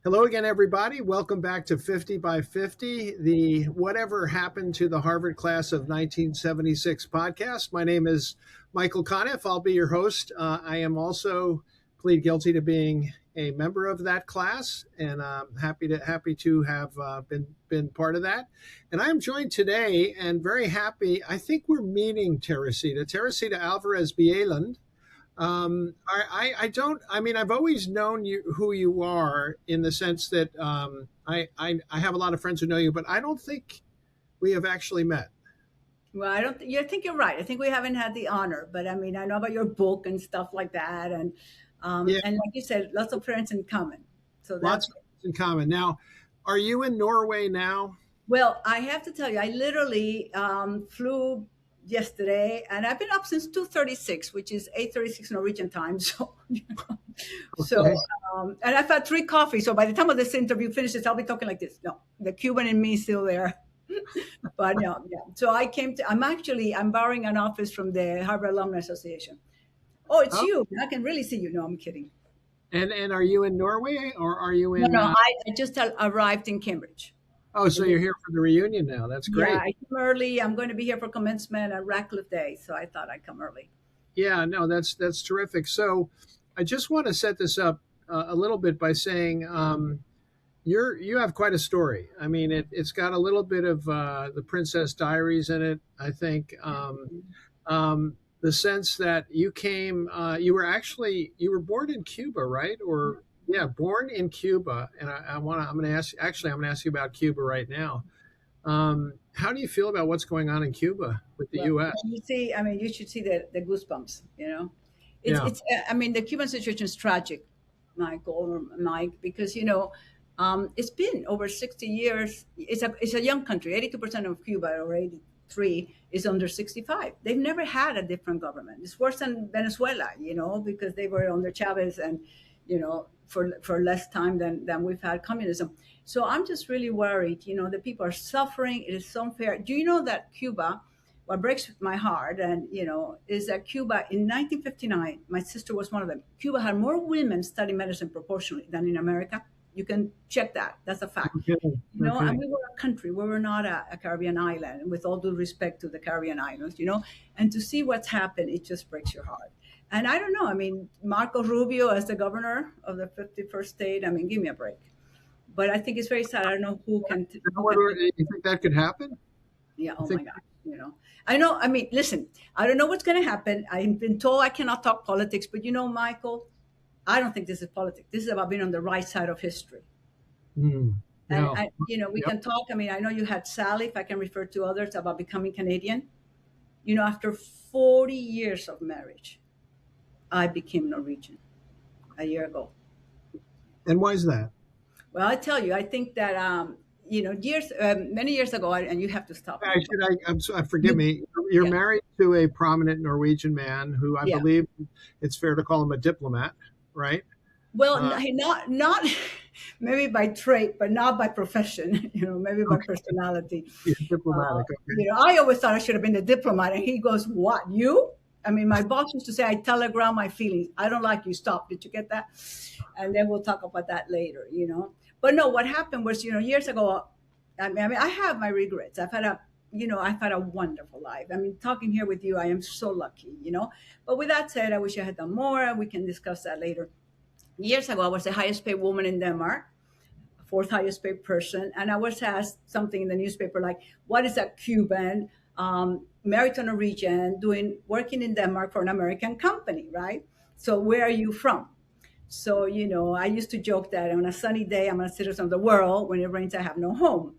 Hello again, everybody. Welcome back to 50 by 50, the Whatever Happened to the Harvard Class of 1976 podcast. My name is Michael Conniff. I'll be your host. I am also plead guilty to being a member of that class, and I'm happy to have been part of that. And I'm joined today and very happy. I think we're meeting Teresita Alvarez-Bjelland. I don't. I mean, I've always known who you are in the sense that I have a lot of friends who know you, but I don't think we have actually met. Well, I don't. I think you're right. I think we haven't had the honor, but I mean, I know about your book and stuff like that, Yeah, and like you said, lots of friends in common. So lots that's of things in common. Now, are you in Norway now? well. I have to tell you, I literally flew yesterday, and I've been up since 2:36, which is 8:36 Norwegian time. So, so, Okay. and I've had three coffees. So by the time of this interview finishes, I'll be talking like this. No, the Cuban in me is still there. But no, yeah. So I'm borrowing an office from the Harvard Alumni Association. Oh, it's Oh, you. I can really see you. No, I'm kidding. and are you in Norway or are you No, in? no, I just arrived in Cambridge. Oh, so In the, you're here for the reunion now. That's yeah, great. I came early. I'm going to be here for commencement at Radcliffe Day, so I thought I'd come early. Yeah, no, that's terrific. So, I just want to set this up a little bit by saying. You have quite a story. I mean, it's got a little bit of the Princess Diaries in it. I think the sense that you were born in Cuba, right? Or yeah, born in Cuba. And I'm going to ask. Actually, I'm going to ask you about Cuba right now. How do you feel about what's going on in Cuba with the Well, U.S.? when you see, I mean, you should see the goosebumps. Yeah. It's. I mean, the Cuban situation is tragic, Michael or Mike, because it's been over 60 years. It's a young country. 82% of Cuba, or 83, is under 65. They've never had a different government. It's worse than Venezuela, because they were under Chavez and for less time than we've had communism. So I'm just really worried. The people are suffering. It is so unfair. Do you know that Cuba? What breaks my heart, and is that Cuba in 1959, my sister was one of them. Cuba had more women studying medicine proportionally than in America. You can check that. That's a fact. Okay. And Okay. we were a country. We were not a Caribbean island, with all due respect to the Caribbean islands. And to see what's happened, it just breaks your heart. And I don't know. I mean, Marco Rubio as the governor of the 51st state. I mean, give me a break. But I think it's very sad. I don't know who can take. You think that could happen? Yeah. You Oh think? my God. I know. I mean, listen. I don't know what's going to happen. I've been told I cannot talk politics, but Michael, I don't think this is politics. This is about being on the right side of history. And No. we Yep. can talk. I mean, I know you had Sally, if I can refer to others, about becoming Canadian. After 40 years of marriage, I became Norwegian a year ago. And why is that? Well, I tell you, I think that many years ago, and you have to stop me. But Forgive you, me. You're yeah, married to a prominent Norwegian man who I yeah. believe it's fair to call him a diplomat, right? Well, Uh, not maybe by trait, but not by profession. Maybe by okay, personality. yeah, diplomatic. Okay. I always thought I should have been the diplomat, and he goes, "What, you?" I mean, my boss used to say, "I telegram my feelings. I don't like you. Stop." Did you get that? And then we'll talk about that later. But no, what happened was, years ago. I mean, I have my regrets. I've had a wonderful life. I mean, talking here with you, I am so lucky. But with that said, I wish I had done more, and we can discuss that later. Years ago, I was the highest paid woman in Denmark, fourth highest paid person, and I was asked something in the newspaper like, "What is a Cuban married to a Norwegian working in Denmark for an American company, right? So where are you from?" So I used to joke that on a sunny day, I'm a citizen of the world. When it rains, I have no home.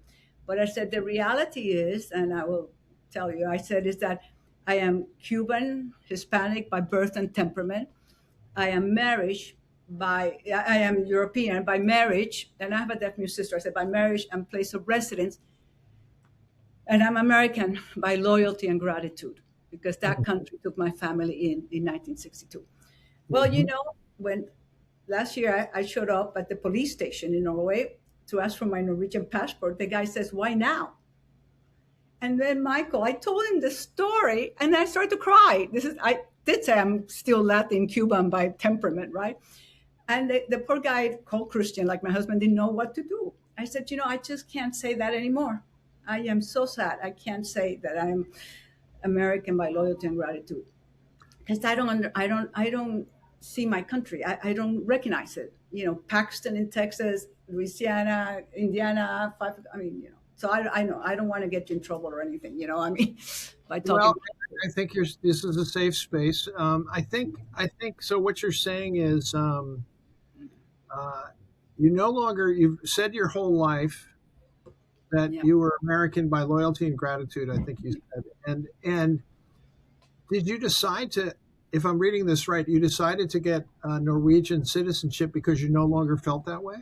But I said the reality is, and I will tell you, I said is that I am Cuban, Hispanic by birth and temperament. I am European by marriage, and I have a deaf mute sister. I said by marriage and place of residence, and I'm American by loyalty and gratitude, because that country took my family in 1962. Well, Mhm. when last year I showed up at the police station in Norway to ask for my Norwegian passport, the guy says, "Why now?" And then Michael, I told him the story, and I started to cry. I did say I'm still Latin Cuban by temperament, right? And the poor guy called Christian, like my husband, didn't know what to do. I said, I just can't say that anymore. I am so sad. I can't say that I'm American by loyalty and gratitude because I don't see my country. I don't recognize it. Pakistan in Texas, Louisiana, Indiana. I mean, So I know I don't want to get you in trouble or anything. I mean, by talking. Well, I think this is a safe space. I think so. What you're saying is, uh, you've said your whole life that Yeah. you were American by loyalty and gratitude. I think you said, and did you decide to? If I'm reading this right, you decided to get Norwegian citizenship because you no longer felt that way.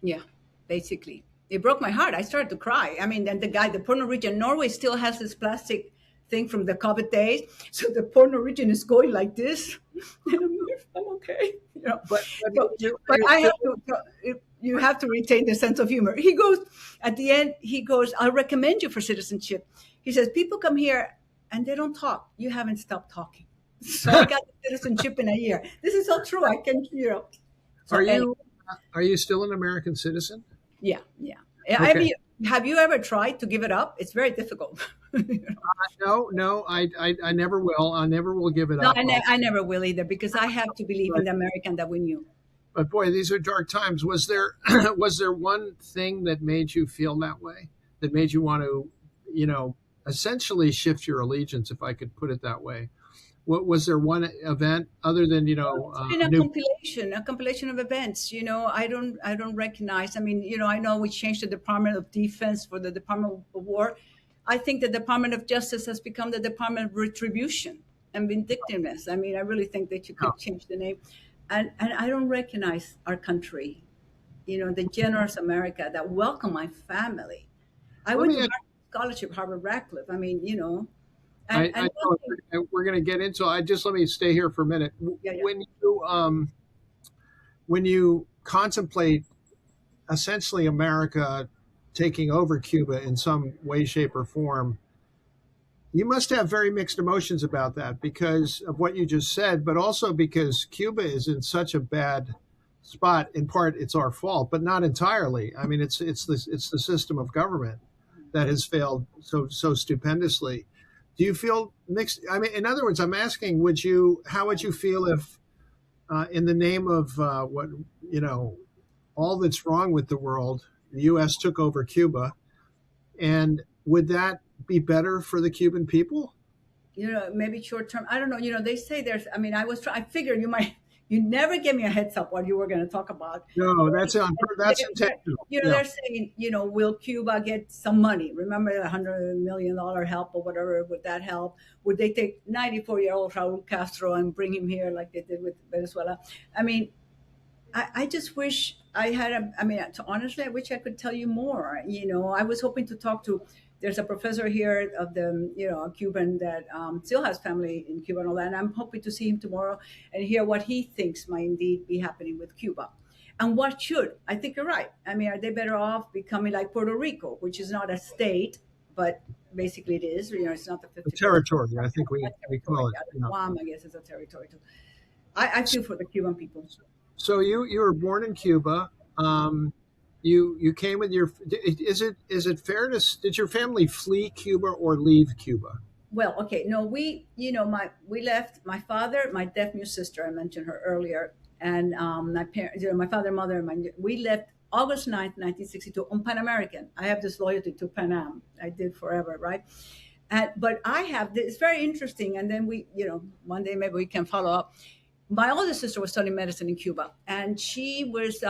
Yeah, basically. It broke my heart. I started to cry. I mean, and the poor Norwegian, Norway still has this plastic thing from the COVID days. So the poor Norwegian is going like this. And I'm okay. But I have you have to retain the sense of humor. He goes, at the end, I'll recommend you for citizenship. He says, people come here and they don't talk. You haven't stopped talking. So I got citizenship in a year. This is so true. I can, So Are you still an American citizen? Yeah. I mean, have you ever tried to give it up? It's very difficult. No, I never will. I never will give it No, up. I never will either because I have to believe in the American that we knew. But boy, these are dark times. Was there one thing that made you feel that way? That made you want to, essentially shift your allegiance, if I could put it that way? What was there one event other than It's been a compilation of events. I don't recognize. I mean, I know we changed the Department of Defense for the Department of War. I think the Department of Justice has become the Department of Retribution and Vindictiveness. I mean, I really think that you could change the name. And I don't recognize our country, the generous America that welcomed my family. I went to scholarship, Harvard Radcliffe. I mean, I know we're going to get into. Let me stay here for a minute. Yeah. When you contemplate essentially America taking over Cuba in some way, shape, or form, you must have very mixed emotions about that because of what you just said, but also because Cuba is in such a bad spot. In part, it's our fault, but not entirely. I mean, it's the system of government that has failed so stupendously. Do you feel mixed? I mean, in other words, I'm asking, how would you feel if, in the name of all that's wrong with the world, the U.S. took over Cuba, and would that be better for the Cuban people? Maybe short term. I don't know. They say I mean, I figured you never gave me a heads up what you were going to talk about. No, that's intentional. They're saying, will Cuba get some money? Remember the $100 million help or whatever? Would that help? Would they take 94-year-old Raul Castro and bring him here like they did with Venezuela? I mean, I just wish I had honestly, I wish I could tell you more. I was hoping to talk to. There's a professor here of a Cuban that still has family in Cuba and all that. And I'm hoping to see him tomorrow and hear what he thinks might indeed be happening with Cuba. And what should. I think you're right. I mean, are they better off becoming like Puerto Rico, which is not a state, but basically it is. It's not the 50 territory. I think we call it. Guam, I guess, is a territory too. I feel for the Cuban people. So you were born in Cuba. You came with your. Is it fair to? Did your family flee Cuba or leave Cuba? Well, okay, no, we left. My father, my deaf mute sister, I mentioned her earlier, and my parents, my father, mother, we left August 9th, 1962 on Pan American. I have this loyalty to Pan Am. I did forever, right? But I have this. It's very interesting. And then one day maybe we can follow up. My older sister was studying medicine in Cuba, and she was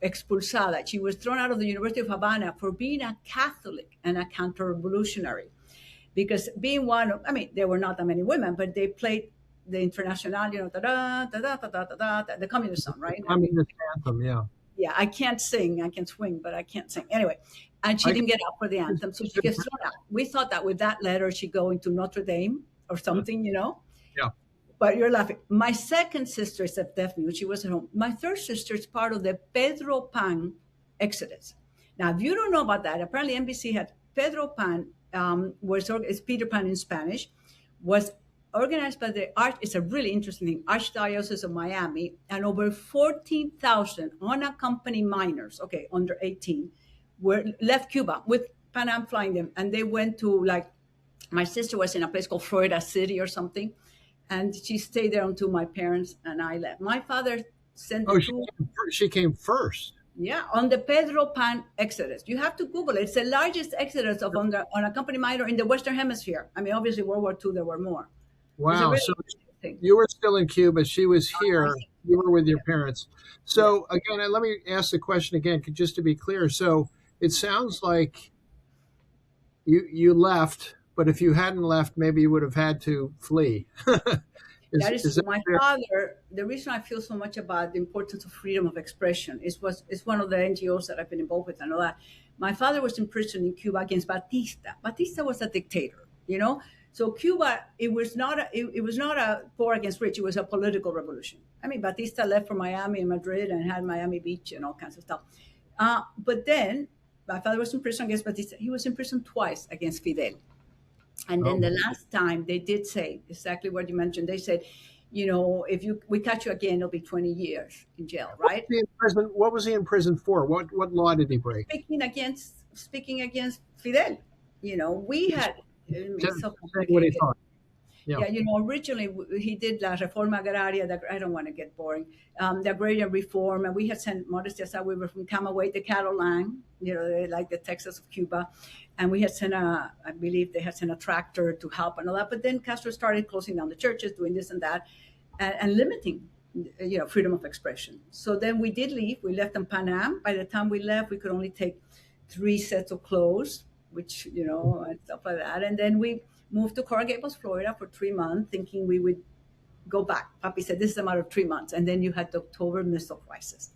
expulsada. She was thrown out of the University of Havana for being a Catholic and a counter-revolutionary. Because being there were not that many women, but they played the International, the communist song, right? Communist anthem, yeah. Yeah, I can't sing. I can swing, but I can't sing. Anyway, and she didn't get up for the anthem, so she gets thrown out. We thought that with that letter, she'd go into Notre Dame or something, Yeah. But you're laughing. My second sister is at deaf mute. She was at home. My third sister is part of the Pedro Pan exodus. Now, if you don't know about that, apparently NBC had Pedro Pan, is Peter Pan in Spanish, was organized by the Arch. It's a really interesting thing. Archdiocese of Miami, and over 14,000 unaccompanied minors, okay, under 18, were left Cuba with Pan Am flying them, and they went to, like, my sister was in a place called Florida City or something, and she stayed there until my parents and I left. My father sent Oh, two. she came first. Yeah, on the Pedro Pan Exodus. You have to Google it. It's the largest exodus of unaccompanied minor in the Western Hemisphere. I mean, obviously, World War II, there were more. It's a Wow. really So interesting thing. you were still in Cuba. She was I here. think You were with so. your parents. So again, let me ask the question again, just to be clear. So it sounds like you left, but if you hadn't left, maybe you would have had to flee. That is Is true. that My fair? father, the reason I feel so much about the importance of freedom of expression is one of the NGOs that I've been involved with and all that. My father was in prison in Cuba against Batista. Batista was a dictator, you know? So Cuba, it was not a poor against rich, it was a political revolution. I mean, Batista left for Miami and Madrid and had Miami Beach and all kinds of stuff. But then my father was in prison against Batista. He was in prison twice against Fidel. And then Oh, the last time they did say exactly what you mentioned. They said, if we catch you again, it'll be 20 years in jail, what was right? he in prison? What was he in prison for? What law did he break? Speaking against Fidel. We Just had, it's so saying what he complicated. thought. Yeah. Yeah, originally he did La Reforma Agraria. I don't want to get boring. The agrarian reform, and we had sent Modesty aside. We were from Camagüey, the cattle line, like the Texas of Cuba, and we had sent I believe they had sent a tractor to help and all that. But then Castro started closing down the churches, doing this and that, and limiting, freedom of expression. So then we did leave. We left in Pan Am. By the time we left, we could only take 3 sets of clothes, which and stuff like that, and then we moved to Coral Gables, Florida for 3 months, thinking we would go back. Papi said, this is a matter of 3 months. And then you had the October missile crisis.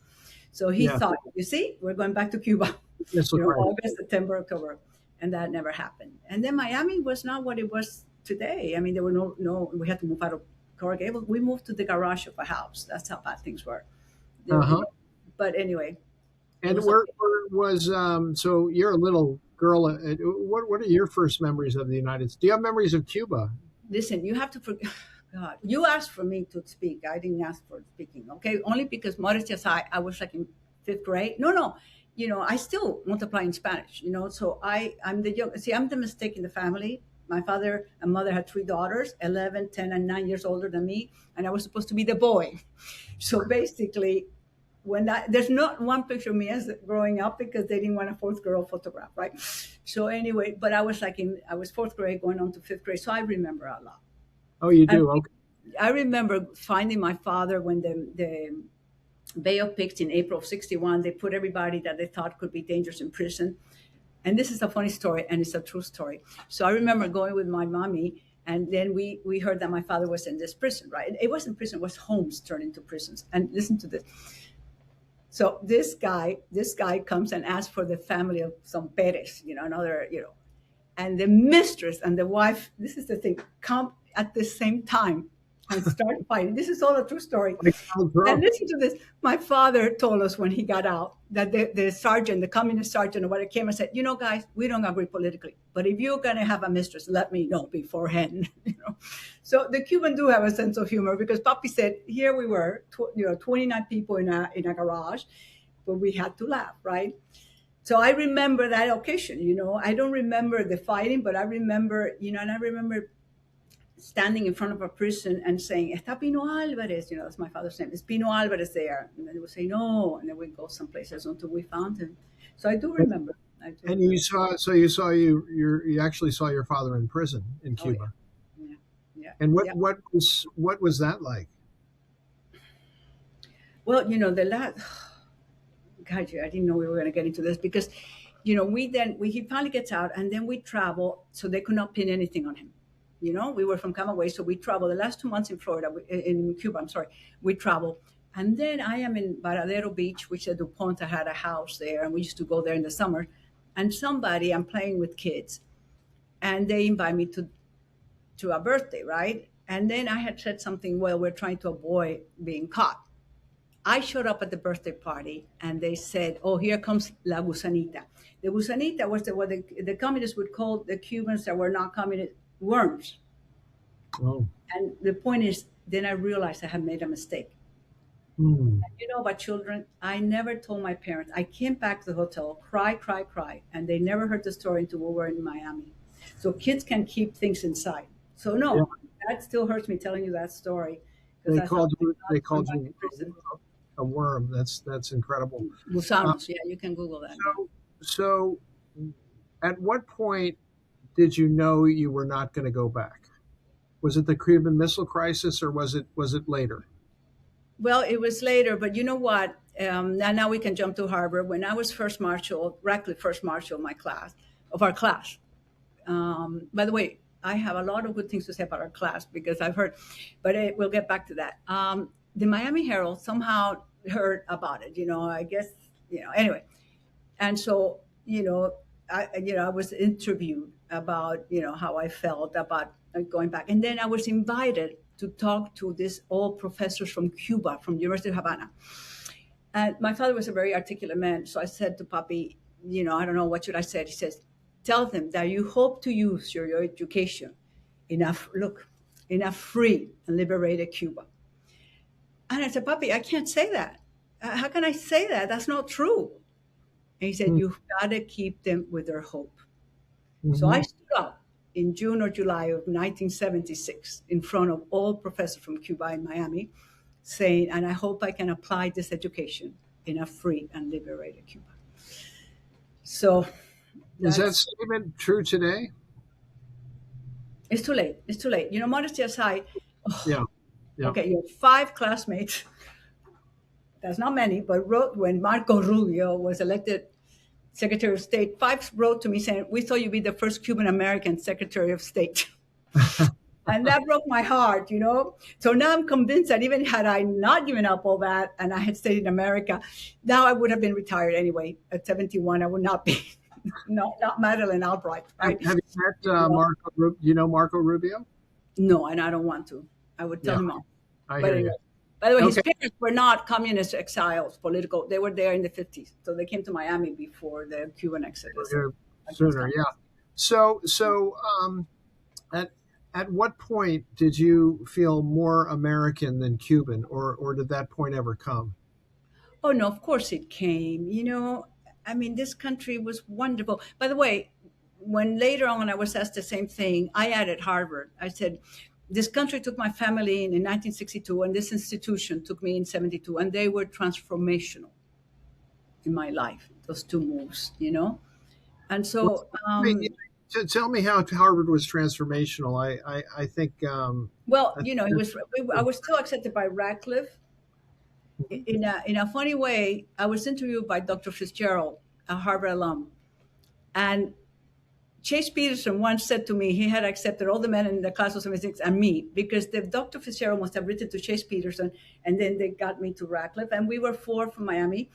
So he Yeah. thought, you see, we're going back to Cuba, Missile crisis. August, September, October. And that never happened. And then Miami was not what it was today. I mean, there were we had to move out of Coral Gables. We moved to the garage of a house. That's how bad things were. Uh-huh. But anyway. And where was so you're a little girl. What are your first memories of the United States? Do you have memories of Cuba? Listen, you have to forget. God, you asked for me to speak. I didn't ask for speaking, okay? Only because modesty aside, I was like in 5th grade. No. I still multiply in Spanish, so I'm the young. See, I'm the mistake in the family. My father and mother had 3 daughters, 11, 10, and 9 years older than me, and I was supposed to be the boy. So basically, there's not one picture of me as growing up because they didn't want a 4th girl photograph, right? So anyway, but I was I was 4th grade going on to 5th grade, so I remember a lot. Oh, you do? Okay. I remember finding my father when the Bay of Pigs in April of 61, they put everybody that they thought could be dangerous in prison. And this is a funny story, and it's a true story. So I remember going with my mommy, and then we heard that my father was in this prison, right? It wasn't prison, it was homes turned into prisons. And listen to this. So this guy comes and asks for the family of some Perez, another, and the mistress and the wife, this is the thing, come at the same time and start fighting. This is all a true story. And listen to this. My father told us when he got out that the sergeant, the communist sergeant or whatever, came and said, guys, we don't agree politically, but if you're going to have a mistress, let me know beforehand. So the Cuban do have a sense of humor because Papi said, here we were, 29 people in a garage, but we had to laugh, right? So I remember that occasion, I don't remember the fighting, but I remember, and I remember standing in front of a prison and saying, Está Pino Alvarez, that's my father's name, is Pino Alvarez there? And then they would say, no, and then we'd go someplace else until we found him. So I do remember. And you actually saw your father in prison in Cuba. Oh, yeah. And what was that like? Well, the last, God, I didn't know we were going to get into this because, he finally gets out and then we travel so they could not pin anything on him. We were from Camagüey, so we traveled the last 2 months in Florida, in Cuba, I'm sorry, we traveled. And then I am in Varadero Beach, which is DuPont. I had a house there, and we used to go there in the summer. And I'm playing with kids, and they invite me to a birthday, right? And then I had said something, well, we're trying to avoid being caught. I showed up at the birthday party, and they said, oh, here comes La Gusanita. The Gusanita was what the communists would call the Cubans that were not communist worms. Oh. And the point is, then I realized I had made a mistake. Hmm. You know about children, I never told my parents. I came back to the hotel, cry, and they never heard the story until we were in Miami. So kids can keep things inside. So Yeah. no, that still hurts me telling you that story because They I thought called my you. God, They going called back you to prison. a worm. That's incredible. Uh, Gusanos, yeah, you can Google that. Yeah. so, at what point did you know you were not going to go back? Was it the Cuban Missile Crisis, or was it later? Well, it was later, but you know what? Now we can jump to Harvard. When I was first marshal, Radcliffe first marshal of our class. By the way, I have a lot of good things to say about our class because I've heard, but we'll get back to that. The Miami Herald somehow heard about it. I guess anyway, and so I was interviewed about how I felt about going back, and then I was invited to talk to these old professors from Cuba, from University of Havana. And my father was a very articulate man, so I said to Papi, I don't know what should I say. He says, "Tell them that you hope to use your education enough free and liberated Cuba." And I said, "Papi, I can't say that. How can I say that? That's not true." And he said, "You've got to keep them with their hope." So Mm-hmm. I stood up in June or July of 1976 in front of all professors from Cuba in Miami, saying, "And I hope I can apply this education in a free and liberated Cuba." So Is that that's statement true today? it's too late. It's too late. Modesty aside, Yeah. Yeah. okay, you have five classmates. That's not many, but wrote when Marco Rubio was elected Secretary of State. Five wrote to me saying, "We thought you'd be the first Cuban American Secretary of State." And that broke my heart. So now I'm convinced that even had I not given up all that and I had stayed in America, now I would have been retired anyway. At 71, I would not be, not Madeleine Albright, right? Have you met You know? You know Marco Rubio? No, and I don't want to. I would tell Yeah, him off. I But hear you. anyway, by the way, his Okay. parents were not communist exiles, political. They were there in the 50s. So they came to Miami before the Cuban exodus We're against sooner, yeah. So, at what point did you feel more American than Cuban, or did that point ever come? Oh no, of course it came. I mean, this country was wonderful. By the way, when later on I was asked the same thing, I added Harvard. I said, this country took my family in 1962, and this institution took me in 72, and they were transformational in my life. Those two moves. And Well, so, tell me how Harvard was transformational. I think well, I think it that's was. I was still accepted by Radcliffe. In a funny way, I was interviewed by Dr. Fitzgerald, a Harvard alum, and Chase Peterson once said to me he had accepted all the men in the class of 76 and me because the Dr. Fitzgerald must have written to Chase Peterson, and then they got me to Radcliffe, and we were four from Miami.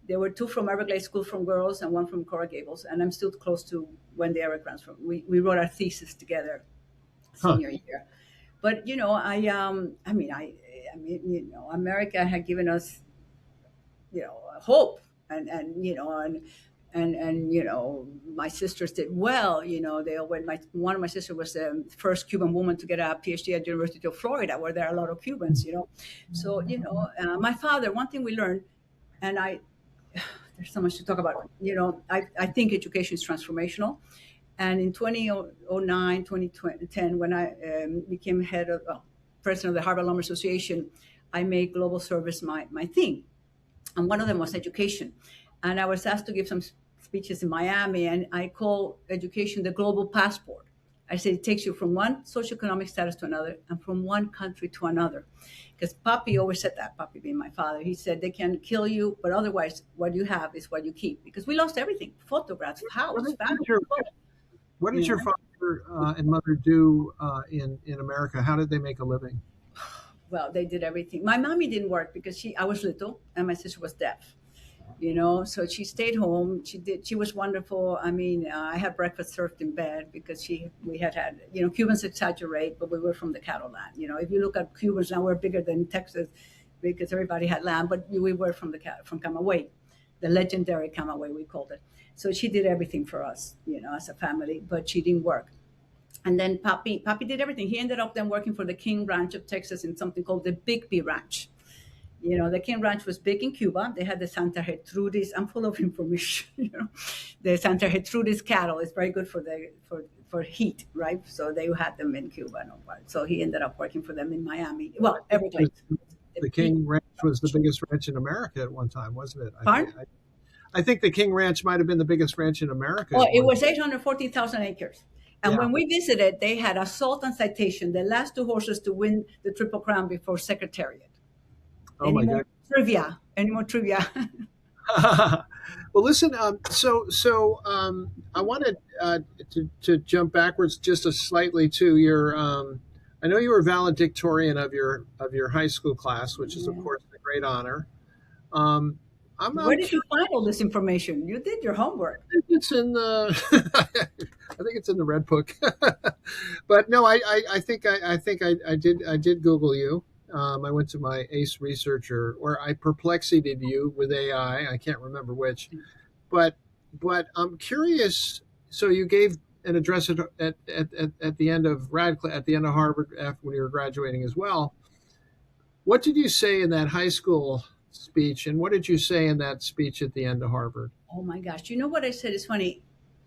There were two from Everglades School from girls and one from Coral Gables, and I'm still close to Wendy Eric from. We wrote our thesis together huh. senior year. But America had given us hope, and my sisters did well. One of my sisters was the first Cuban woman to get a PhD at University of Florida, where there are a lot of Cubans. So my father, one thing we learned, and there's so much to talk about. I think education is transformational. And in 2009, 2010, when I became president of the Harvard Alumni Association, I made global service my thing. And one of them was education. And I was asked to give some speeches in Miami, and I call education the global passport. I said it takes you from one socioeconomic status to another and from one country to another. Because Papi always said that, Papi being my father. He said they can kill you, but otherwise what you have is what you keep. Because we lost everything, photographs, What house, did family. your What did You your know? father and mother do in America? How did they make a living? Well, they did everything. My mommy didn't work because I was little and my sister was deaf. So she stayed home. She was wonderful. I mean, I had breakfast served in bed because we had Cubans exaggerate, but we were from the cattle land. If you look at Cubans now, we're bigger than Texas because everybody had land, but we were from from Camagüey, the legendary Camagüey we called it. So she did everything for us, as a family, but she didn't work. And then Papi did everything. He ended up then working for the King Ranch of Texas in something called the Bigby Ranch. You know, the King Ranch was big in Cuba. They had the Santa Gertrudis. I'm full of information. You know, the Santa Gertrudis cattle is very good for heat, right? So they had them in Cuba. No, so he ended up working for them in Miami. Well, Everglades. The King Ranch was the biggest ranch in America at one time, wasn't it? Pardon? I think the King Ranch might have been the biggest ranch in America. Oh, it was 840,000 acres. And Yeah. when we visited, they had Assault and Citation, the last two horses to win the Triple Crown before Secretariat. Oh my God. Any more trivia? Well, listen. I wanted to jump backwards just a slightly to your. I know you were valedictorian of your high school class, which is of course a great honor. Where did you find all this information? You did your homework. It's in the. I think it's in the Red Book. But no, I think I did Google you. I went to my ACE researcher, or I perplexited you with AI. I can't remember which, but I'm curious. So you gave an address at the end of Radcliffe, at the end of Harvard, when you were graduating as well. What did you say in that high school speech, and what did you say in that speech at the end of Harvard? Oh my gosh! You know what I said is funny.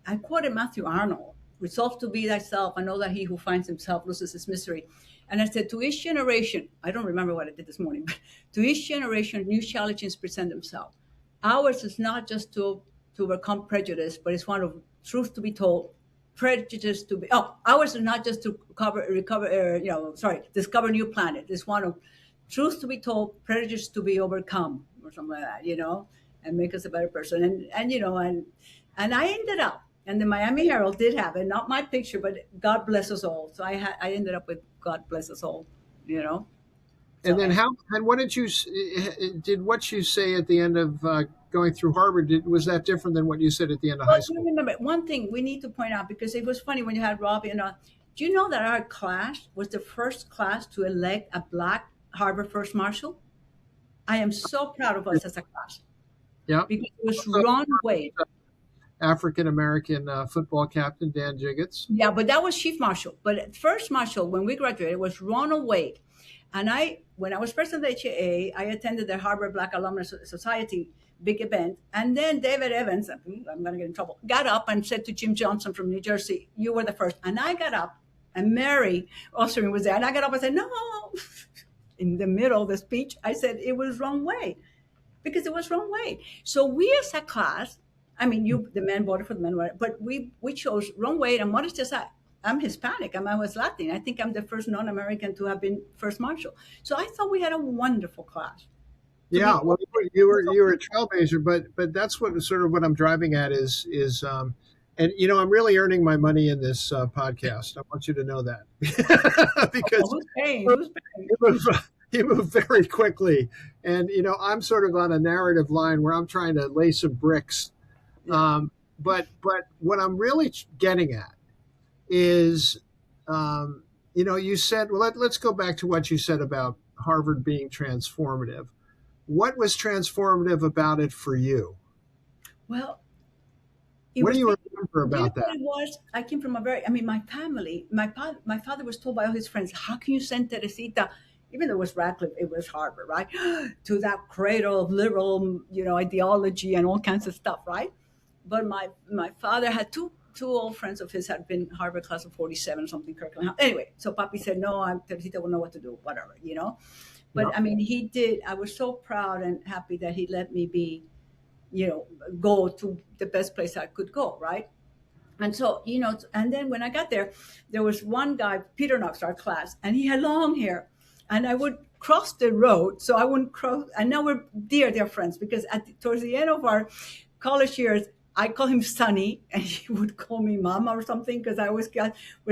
I quoted Matthew Arnold: "Resolve to be thyself, and know that he who finds himself loses his misery." And I said, to each generation, I don't remember what I did this morning, but to each generation, new challenges present themselves. Ours is not just to overcome prejudice, but it's one of truth to be told, prejudice to be, ours is not just to discover new planet. It's one of truth to be told, prejudice to be overcome, or something like that, you know, and make us a better person. And I ended up, and the Miami Herald did have it, not my picture, but God bless us all. So I ended up with God bless us all, you know. And then what did what you say at the end of going through Harvard, was that different than what you said at the end of high school? Remember, one thing we need to point out, because it was funny when you had Robbie and do you know that our class was the first class to elect a Black Harvard First Marshal? I am so proud of us as a class. Yeah. Because it was Ron Wade. African-American football captain, Dan Jiggets. Yeah, but that was Chief Marshal. But First Marshal, when we graduated, was Ronald Wade. And when I was president of the HAA, I attended the Harvard Black Alumni Society big event. And then David Evans, I'm going to get in trouble, got up and said to Jim Johnson from New Jersey, "You were the first." And I got up, and Mary Osterman was there. And I got up and said, "No." In the middle of the speech, I said, it was Ron Wade. Because it was Ron Wade. So we as a class, I mean, the men voted for the men, but we chose Ron Wade. And modesty aside, I'm Hispanic. I was Latin. I think I'm the first non-American to have been First Marshal. So I thought we had a wonderful class. Yeah, well, you were a trailblazer, but that's what I'm driving at is and you know, I'm really earning my money in this podcast. I want you to know that because who's paying? You move very quickly, and you know, I'm sort of on a narrative line where I'm trying to lay some bricks. But what I'm really getting at is, you know, you said, well, let's go back to what you said about Harvard being transformative. What was transformative about it for you? Well, what do you remember about that? It was, I came from my family, my father was told by all his friends, how can you send Teresita, even though it was Radcliffe, it was Harvard, right? To that cradle of liberal, you know, ideology and all kinds of stuff, right? But my father had two old friends of his had been Harvard class of 47 or something, Kirkland. Anyway, so Papi said, no, Teresita will know what to do, whatever, you know? But I mean, he did. I was so proud and happy that he let me be, you know, go to the best place I could go, right? And so, you know, and then when I got there, there was one guy, Peter Knox, our class, and he had long hair. And I would cross the road, so I wouldn't cross. And now we're dear friends, because towards the end of our college years, I call him Sonny, and he would call me Mama or something, because I was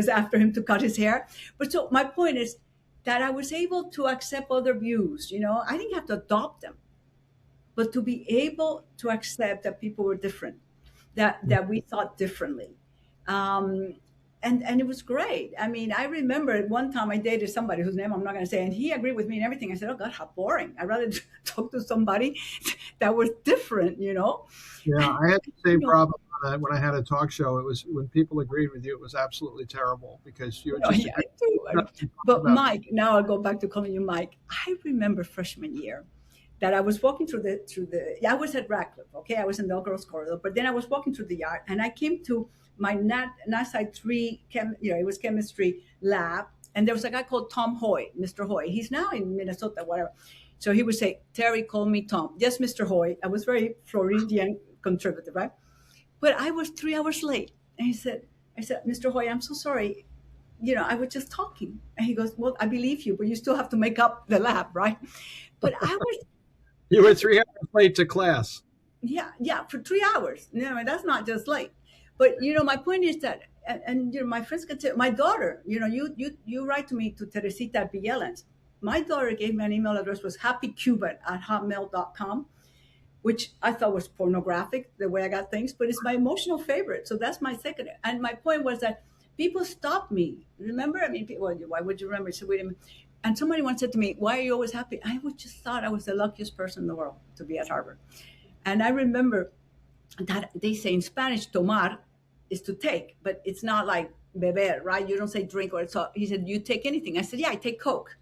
after him to cut his hair. But so my point is that I was able to accept other views. You know, I didn't have to adopt them, but to be able to accept that people were different, that we thought differently. And it was great. I mean, I remember one time I dated somebody whose name I'm not going to say, and he agreed with me and everything. I said, oh God, how boring. I'd rather talk to somebody that was different, you know? Yeah, I had the same problem when I had a talk show. It was when people agreed with you, it was absolutely terrible because you were just Yeah, I do. But Mike, now I'll go back to calling you Mike. I remember freshman year that I was walking through the. Yeah, I was at Radcliffe. Okay, I was in the girls' corridor, but then I was walking through the yard, and I came to my NASI three. It was chemistry lab, and there was a guy called Tom Hoy, Mr. Hoy. He's now in Minnesota, whatever. So he would say, "Terry, call me Tom." Yes, Mr. Hoy. I was very Floridian conservative, right? But I was 3 hours late, and I said, Mr. Hoy, I'm so sorry. I was just talking. And he goes, well, I believe you, but you still have to make up the lab, right? But I was, You were 3 hours late to class. yeah, for 3 hours. That's not just late. But, my point is that, and my friends can tell, my daughter, you write to me to Teresita Alvarez-Bjelland. My daughter gave me an email address, was happycuban@hotmail.com, which I thought was pornographic, the way I got things, but it's my emotional favorite. So that's my second. And my point was that people stopped me. Remember? I mean, people, why would you remember? So wait a minute. And somebody once said to me, why are you always happy? I just thought I was the luckiest person in the world to be at Harvard. And I remember that they say in Spanish, tomar is to take, but it's not like beber, right? You don't say drink or so. He said, you take anything. I said, yeah, I take Coke.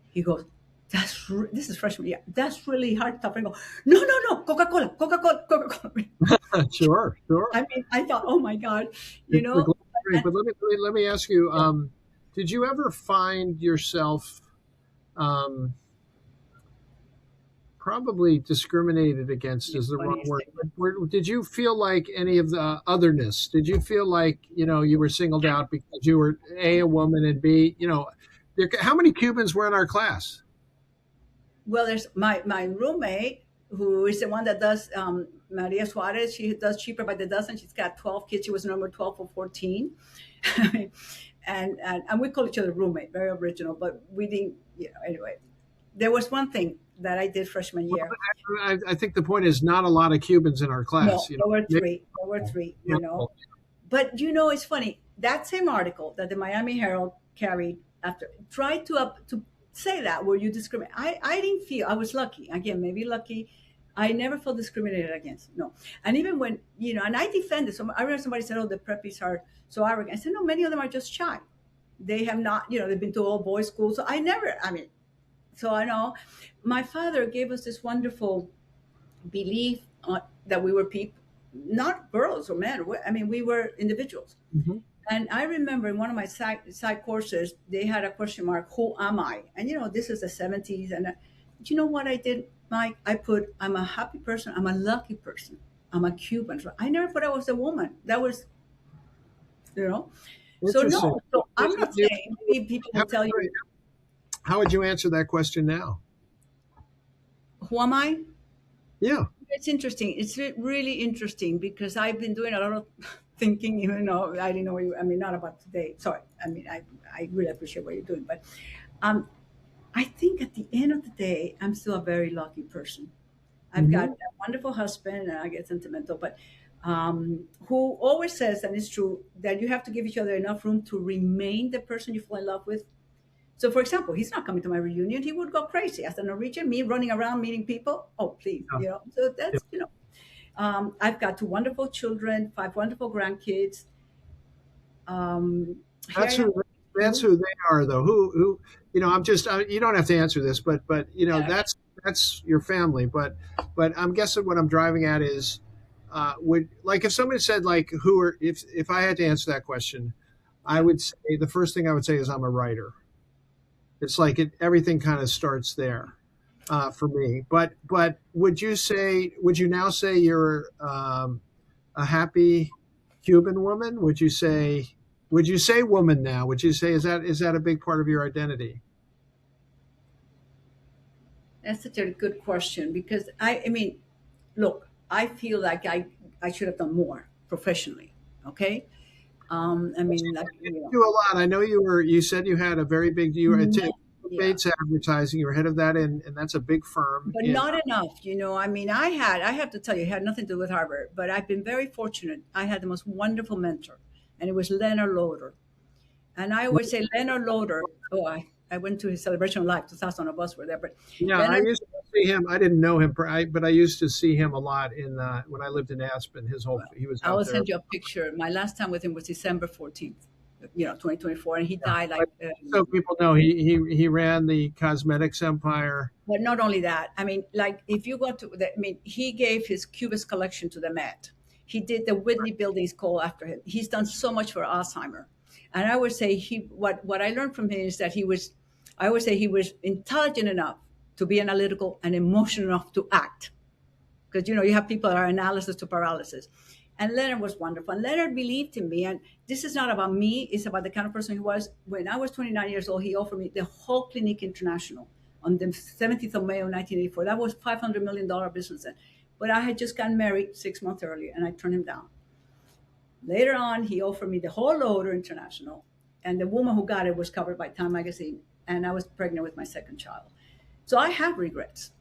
He goes, this is freshman year. That's really hard stuff. I go, no, Coca-Cola. Sure. I mean, I thought, oh my God, But let me ask you, did you ever find yourself probably discriminated against is the wrong word. Did you feel like any of the otherness? Did you feel like, you were singled out because you were A, a woman, and B, how many Cubans were in our class? Well, there's my roommate, who is the one that does Maria Suarez. She does Cheaper by the Dozen. She's got 12 kids. She was number 12 or 14. and we call each other roommate, very original, but we didn't, anyway. There was one thing that I did freshman year. Well, I think the point is not a lot of Cubans in our class. No, there were three, But, it's funny. That same article that the Miami Herald carried after tried to say that, were you discriminated? I didn't feel, I was lucky. Again, maybe lucky. I never felt discriminated against. No. And even when, and I defended, I remember somebody said, oh, the preppies are so arrogant. I said, no, many of them are just shy. They have not, they've been to all boys school. So so I know my father gave us this wonderful belief that we were people, not girls or men. We were individuals. Mm-hmm. And I remember in one of my side courses, they had a question mark, who am I? And, this is the 70s. And you know what I did, Mike? I put, I'm a happy person. I'm a lucky person. I'm a Cuban. So I never put I was a woman. That was, So no, so I'm not saying maybe people will tell you. How would you answer that question now? Who am I? Yeah. It's interesting. It's really interesting because I've been doing a lot of thinking, even though I didn't know you, not about today. Sorry. I really appreciate what you're doing. But I think at the end of the day, I'm still a very lucky person. I've got a wonderful husband, and I get sentimental, but who always says, and it's true, that you have to give each other enough room to remain the person you fall in love with. So, for example, he's not coming to my reunion. He would go crazy. As a Norwegian, me running around meeting people. Oh, please, So that's, I've got 2 wonderful children, 5 wonderful grandkids. That's who they are, though. Who I'm just. You don't have to answer this, but that's your family. But I'm guessing what I'm driving at is, if somebody said who are if I had to answer that question, I would say the first thing I would say is I'm a writer. It's everything kind of starts there for me. But would you now say you're a happy Cuban woman? Would you say woman now? Would you say is that a big part of your identity? That's such a good question because look, I feel like I should have done more professionally. Okay. You do a lot. I know you said you had a very big, you were at Bates Advertising, you were head of that, and that's a big firm. But not enough, I have to tell you, it had nothing to do with Harvard, but I've been very fortunate. I had the most wonderful mentor, and it was Leonard Loader. And I always say Leonard Loader, I went to his celebration of life, 2,000 of us were there, but yeah, see him. I didn't know him, but I used to see him a lot when I lived in Aspen. He was I out will there. send you a picture. My last time with him was December 14th, 2024, and he died like. So people know he ran the cosmetics empire. But not only that, I mean, like if you go to, he gave his Cubist collection to the Met. He did the Whitney Building's call after him. He's done so much for Alzheimer, and I would say what I learned from him is that I would say he was intelligent enough to be analytical and emotional enough to act, because you have people that are analysis to paralysis. And Leonard was wonderful. And Leonard believed in me. And this is not about me. It's about the kind of person he was. When I was 29 years old, he offered me the whole Clinique International on the 17th of May of 1984. That was $500 million business then. But I had just gotten married 6 months earlier, and I turned him down. Later on, he offered me the whole Loader International. And the woman who got it was covered by Time Magazine. And I was pregnant with my second child. So I have regrets.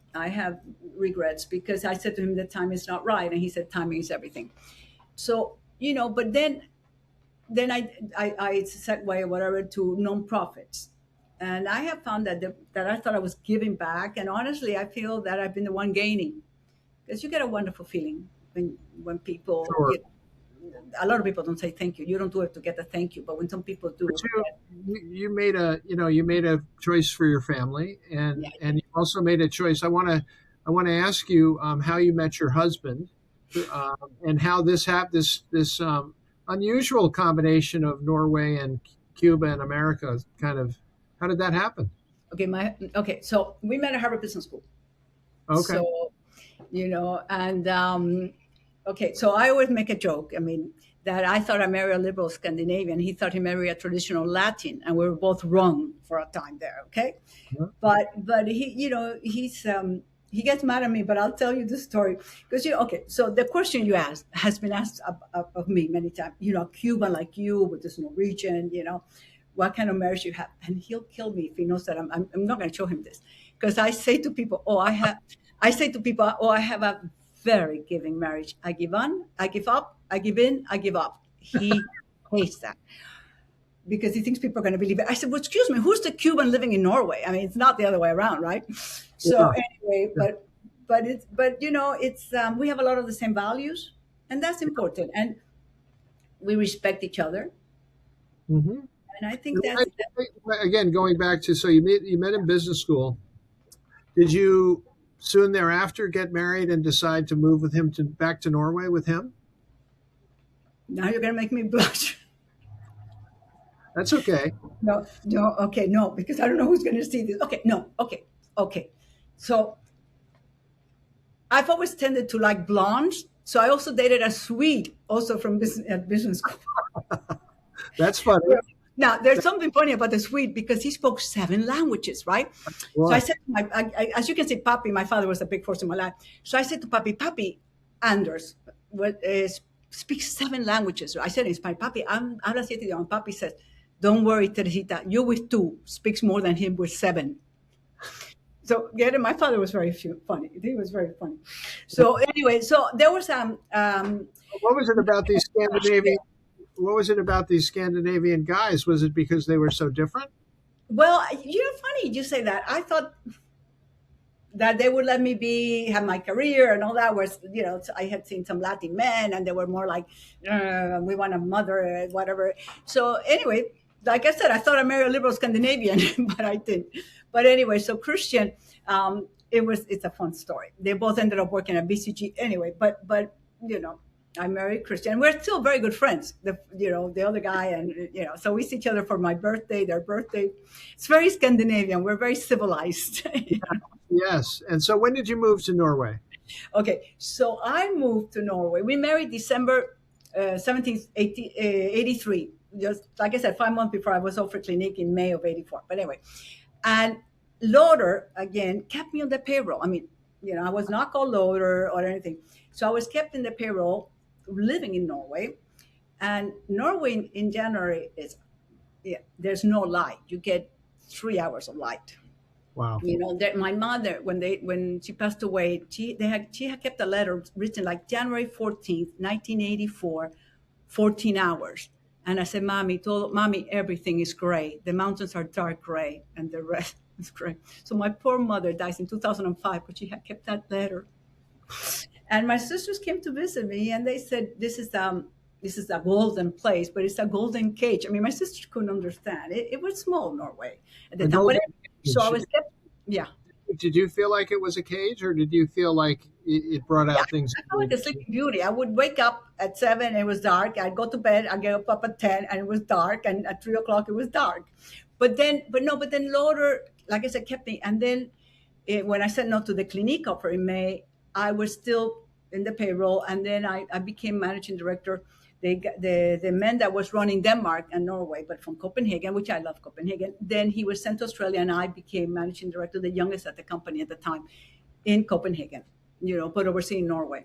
Because I said to him that time is not right. And he said, timing is everything. So, but then I segue or whatever to nonprofits. And I have found that I thought I was giving back. And honestly, I feel that I've been the one gaining, because you get a wonderful feeling when people, Sure. A lot of people don't say thank you. You don't do it to get a thank you. But when some people do, You made a choice for your family, and you also made a choice. I want to ask you how you met your husband, and how this unusual combination of Norway and Cuba and America how did that happen? Okay. So we met at Harvard Business School. Okay. So, okay. So I always make a joke. That I thought I married a liberal Scandinavian. He thought he married a traditional Latin, and we were both wrong for a time there. Okay. Yeah. But he gets mad at me, but I'll tell you the story. Because, okay, so the question you asked has been asked of me many times. Cuban like you with this Norwegian, what kind of marriage you have. And he'll kill me if he knows that I'm not going to show him this. Because I say to people, I have a very giving marriage. I give on, I give up, I give in, I give up. He hates that, because he thinks people are going to believe it. I said, well, excuse me, who's the Cuban living in Norway? It's not the other way around, right? So anyway, but we have a lot of the same values, and that's important. And we respect each other. Mm-hmm. And I think that's again, going back to, so you met in business school. Did you soon thereafter get married and decide to move with him back to Norway with him? Now you're going to make me blush. That's okay. No, okay, no, because I don't know who's going to see this. Okay, no, okay. So I've always tended to like blondes. So I also dated a Swede, also from business school. That's funny. Now, there's something funny about the Swede, because he spoke 7 languages, right? Wow. So I said to as you can see, Papi, my father was a big force in my life. So I said to Papi, Anders, speaks 7 languages. I said in Spanish, Papi, habla 7 idiomas. Papi says, don't worry, Teresita, you with 2 speaks more than him with 7. So my father was very funny. He was very funny. So anyway, so there was what was it about these Scandinavian? What was it about these Scandinavian guys? Was it because they were so different? Well, funny you say that. I thought that they would let me have my career and all that. Was I had seen some Latin men, and they were more like, we want a mother, whatever. So anyway, like I said, I thought I married a liberal Scandinavian, but I didn't. But anyway, so Christian, it's a fun story. They both ended up working at BCG anyway. But I married Christian. We're still very good friends. The other guy, and so we see each other for my birthday, their birthday. It's very Scandinavian. We're very civilized. Yes. And so when did you move to Norway? Okay, so I moved to Norway. We married December 17th, 83. Just like I said, 5 months before I was offered Clinique in May of 84. But anyway, and Loader again kept me on the payroll. I was not called Loader or anything. So I was kept in the payroll, living in Norway. And Norway in January there's no light. You get 3 hours of light. Wow. My mother, when she passed away, she had kept a letter written like January 14th, 1984, 14 hours. And I said, Mommy, everything is gray. The mountains are dark gray, and the rest. It's great. So my poor mother dies in 2005, but she had kept that letter. And my sisters came to visit me, and they said, this is a golden place, but it's a golden cage. I mean, my sisters couldn't understand. It was small Norway at the A time, but golden so I age. was kept. Yeah, Did you feel like it was a cage, or did you feel like it brought yeah. out things? I felt like a sleeping beauty. I would wake up at 7, it was dark. I'd go to bed. I'd get up at 10, and it was dark. And at 3 o'clock, it was dark. But then Lauder, like I said, kept me. And then when I said no to the clinic offer in May, I was still in the payroll, and then I became managing director. The man that was running Denmark and Norway, but from Copenhagen, which I love Copenhagen. Then he was sent to Australia, and I became managing director, the youngest at the company at the time, in Copenhagen. But overseeing Norway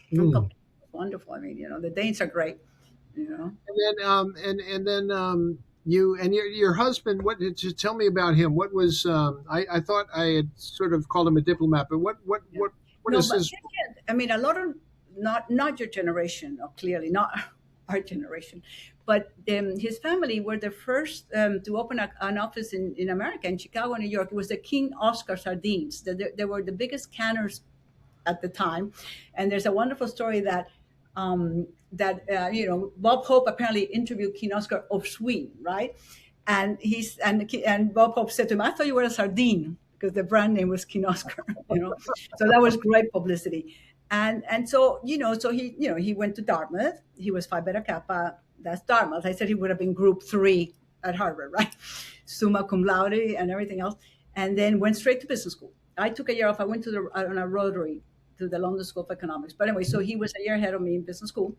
from Mm. Copenhagen. Wonderful. I mean, the Danes are great. And then you and your husband. What did you tell me about him? What was I thought I had sort of called him a diplomat, but what No, is but his? I mean, a lot of not your generation, or clearly not our generation, but his family were the first to open an office in America, in Chicago, New York. It was the King Oscar sardines. They were the biggest canners at the time, and there's a wonderful story that Bob Hope apparently interviewed King Oscar of Sweden, right? And Bob Hope said to him, "I thought you were a sardine," because the brand name was King Oscar. So that was great publicity. And so so he went to Dartmouth. He was Phi Beta Kappa. That's Dartmouth. I said he would have been Group 3 at Harvard, right? Summa cum laude and everything else, and then went straight to business school. I took a year off. I went on a rotary to the London School of Economics. But anyway, so he was a year ahead of me in business school,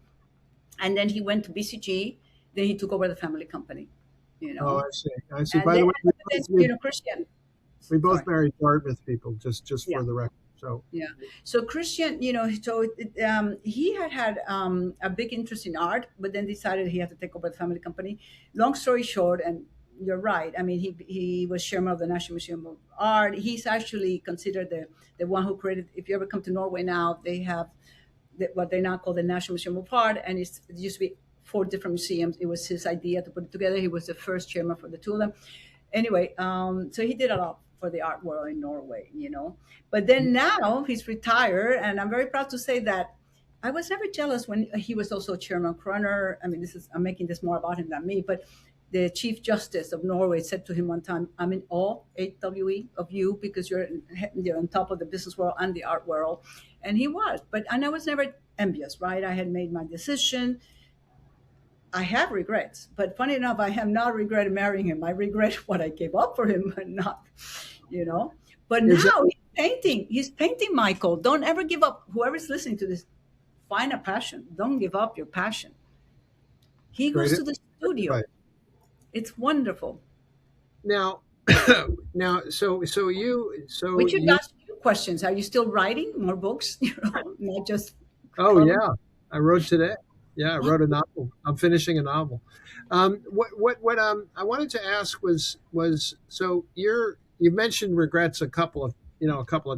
and then he went to BCG. Then he took over the family company. Oh, I see. I see. And By then, the way, Christian. we both Sorry. married Dartmouth people, just Yeah. for the record. So Yeah. So Christian, he had a big interest in art, but then decided he had to take over the family company. Long story short, and you're right. I mean, he was chairman of the National Museum of Art. He's actually considered the one who created. If you ever come to Norway now, they have what they now call the National Museum of Art, and it used to be 4 different museums. It was his idea to put it together. He was the first chairman for the 2 of them. Anyway, so he did a lot for the art world in Norway. But then now he's retired, and I'm very proud to say that I was never jealous when he was also Chairman Kroner. I mean, I'm making this more about him than me, but the Chief Justice of Norway said to him one time, "I'm in awe, AWE, of you, because you're on top of the business world and the art world." And he was, and I was never envious, right? I had made my decision. I have regrets, but funny enough, I have not regretted marrying him. I regret what I gave up for him, but not, But now he's painting. He's painting, Michael. Don't ever give up. Whoever's listening to this, find a passion. Don't give up your passion. He goes to the studio. Right. It's wonderful. Now, so We should ask you questions. Are you still writing more books? Not just. Oh yeah, I wrote today. Yeah, I wrote a novel. I'm finishing a novel. What I wanted to ask was so you mentioned regrets a couple of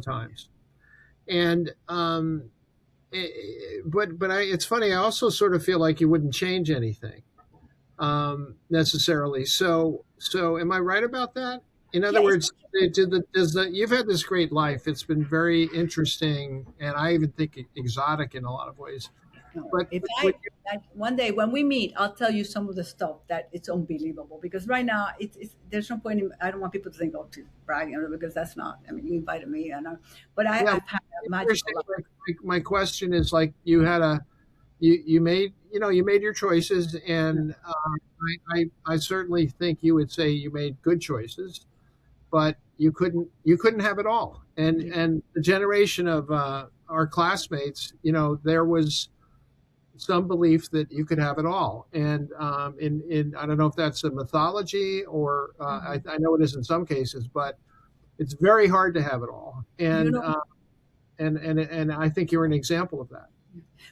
times, and it's funny. I also sort of feel like you wouldn't change anything necessarily. So am I right about that? In other words, you've had this great life. It's been very interesting, and I even think exotic in a lot of ways. But one day when we meet, I'll tell you some of the stuff that it's unbelievable. Because right now, there's no point in. I don't want people to think, "Oh, to brag," because that's not. I mean, you invited me, but I've had a magical life. My question is like you had you made your choices, and I certainly think you would say you made good choices, but you couldn't have it all. And the generation of our classmates, there was some belief that you could have it all. And in I don't know if that's a mythology or I know it is in some cases, but it's very hard to have it all. And and I think you're an example of that.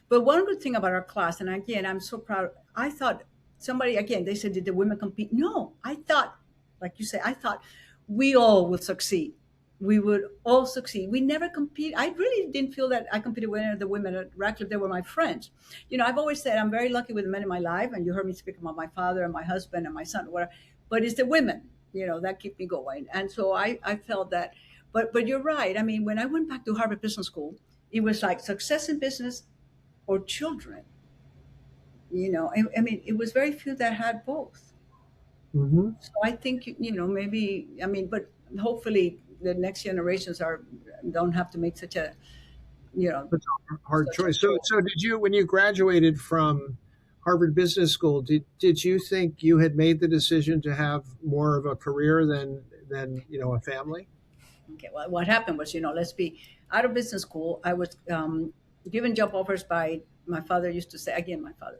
But one good thing about our class, and again, I'm so proud. I thought they said, "Did the women compete?" No, I thought, like you say, I thought we all would succeed. We would all succeed. We never compete. I really didn't feel that I competed with any of the women at Radcliffe. They were my friends. I've always said I'm very lucky with the men in my life, and you heard me speak about my father and my husband and my son, whatever. But it's the women. that kept me going. And so I felt that, but you're right. I mean, when I went back to Harvard Business School, it was like success in business or children. I mean, it was very few that had both. Hmm. So I think, maybe, I mean, but hopefully the next generations don't have to make That's a hard such a choice. So did you, when you graduated from Harvard Business School, did you think you had made the decision to have more of a career than a family? Okay, well, what happened was, let's be out of business school. I was given job offers by my father. Used to say again, my father,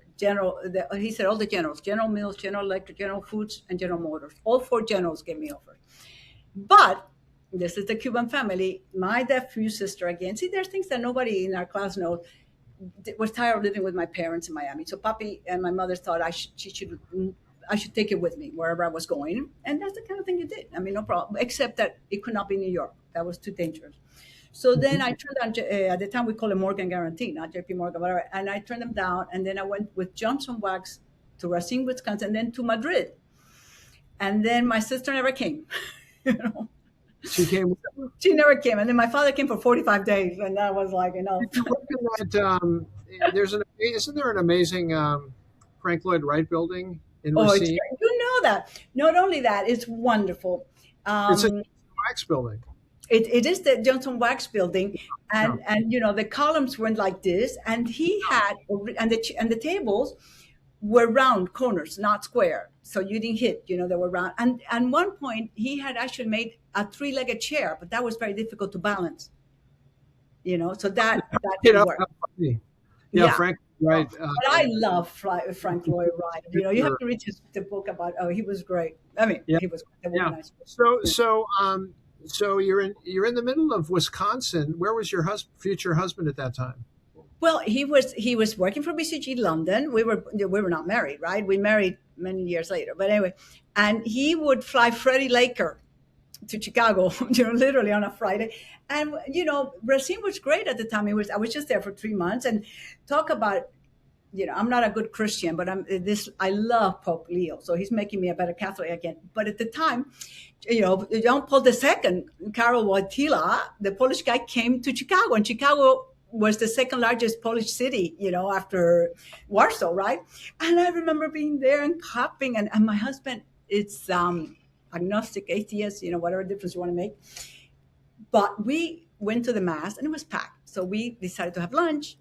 he said all the generals, General Mills, General Electric, General Foods, and General Motors. All four generals gave me offers. But this is the Cuban family. My nephew sister again. See, there's things that nobody in our class knows. Was tired of living with my parents in Miami. So Papi and my mother thought I should take it with me wherever I was going. And that's the kind of thing you did. I mean, no problem, except that it could not be New York. That was too dangerous. So then I turned on, at the time we call it Morgan Guarantee, not JP Morgan, whatever. And I turned them down. And then I went with Johnson Wax to Racine, Wisconsin, and then to Madrid. And then my sister never came. you know, She came. she never came. And then my father came for 45 days. And that was like, Did you look at isn't there an amazing Frank Lloyd Wright building in oh, Racine? you know that. Not only that, it's wonderful. It's a Um, wax building. it is the Johnson Wax building, Yeah. and the columns went like this, and he had and the tables were round corners, not square, so you didn't hit. They were round. And one point he had actually made a three-legged chair, but that was very difficult to balance. So that You didn't know, work. how funny. Yeah, Yeah. Frank Lloyd Wright. But I love Frank Lloyd Wright. You have to read the book about. Oh, he was great. I mean, Yeah, he was. They were yeah. nice. So you're in the middle of Wisconsin. Where was your future husband at that time? Well, he was working for BCG London. We were not married, right? We married many years later. But anyway, and he would fly Freddie Laker to Chicago, literally on a Friday. And Racine was great at the time. I was just there for 3 months, and talk about. I'm not a good Christian, but I love Pope Leo, so he's making me a better Catholic again. But at the time, John Paul II, Karol Wojtyla, the Polish guy, came to Chicago, and Chicago was the second largest Polish city, after Warsaw, right? And I remember being there and clapping, and my husband, it's agnostic, atheist, whatever difference you want to make. But we went to the mass and it was packed. So we decided to have lunch,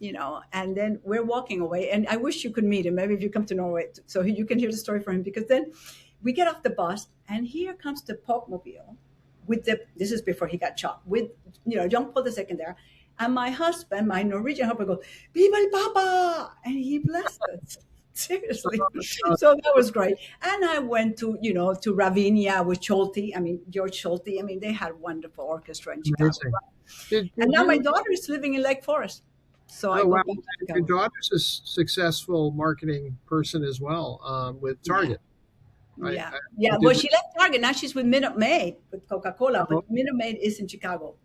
and then we're walking away. And I wish you could meet him. Maybe if you come to Norway, so you can hear the story from him. Because then we get off the bus and here comes the Pope Mobile this is before he got shot, with, John Paul II there. And my husband, my Norwegian husband, goes, Viva el Papa! And he blessed us. Seriously. So that was great. And I went to Ravinia with Schulte. I mean, George Schulte. I mean, they had wonderful orchestra in Chicago. Amazing. Did And now my you? daughter is living in Lake Forest. So I Oh go wow! back to Your Chicago. daughter's a successful marketing person as well, with Target. Yeah. I Yeah. Well, did. she left Target. Now she's with Minute Maid with Coca-Cola, Oh, but Minute Maid is in Chicago.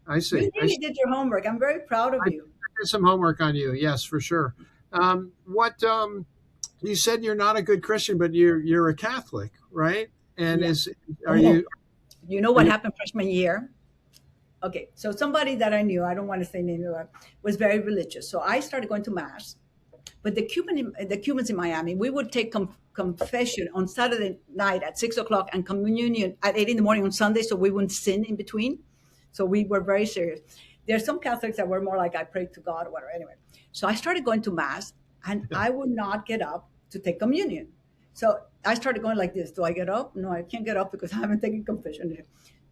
I You see. really did your homework. I'm very proud of I you. did some homework on you. Yes, for sure. What you said you're not a good Christian, but you're a Catholic, right? And Yeah. are Oh, you you know are what you happened freshman year? Okay, so somebody that I knew, I don't want to say name, was very religious. So I started going to mass. But the Cubans in Miami, we would take confession on Saturday night at 6 o'clock and communion at 8 in the morning on Sunday, so we wouldn't sin in between. So we were very serious. There are some Catholics that were more like I prayed to God or whatever. Anyway, so I started going to mass, and I would not get up to take communion. So I started going like this: Do I get up? No, I can't get up because I haven't taken confession yet.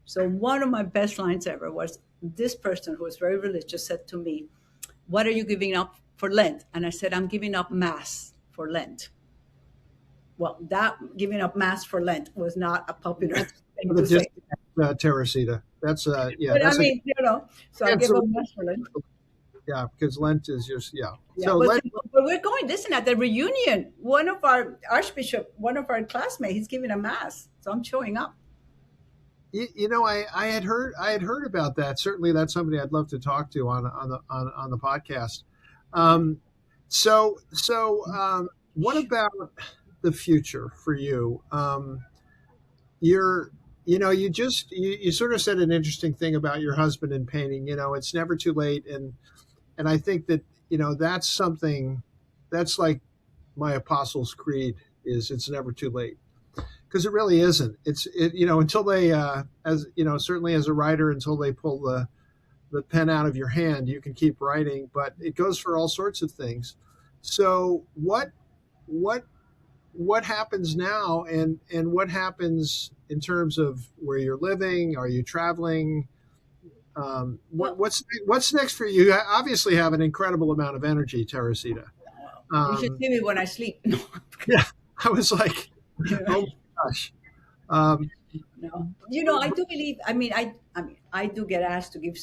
So one of my best lines ever was, this person who was very religious said to me, "What are you giving up for Lent?" And I said, "I'm giving up mass for Lent." Well, that giving up mass for Lent was not a popular thing the to say. disconnect, Teresita? That's yeah. But I That's a mean, so I gave up mass for Lent. yeah, because Lent is just yeah. Yeah, So but, Lent. but we're going, listen, at the reunion, one of our archbishop, one of our classmates, he's giving a mass. So I'm showing up. I had heard about that. Certainly, that's somebody I'd love to talk to on the podcast. Um, what about the future for you? you're you sort of said an interesting thing about your husband in painting. It's never too late, and I think that that's something that's like my Apostles' Creed is it's never too late, because it really isn't. Until they as certainly as a writer, until they pull the pen out of your hand, you can keep writing, but it goes for all sorts of things. So what what happens now, and what happens in terms of where you're living? Are you traveling? Well, What's next for you? You obviously have an incredible amount of energy, Teresita. you should Um, see me when I sleep. No, yeah, I was like, oh my gosh. Um, no. I do believe. I do get asked to give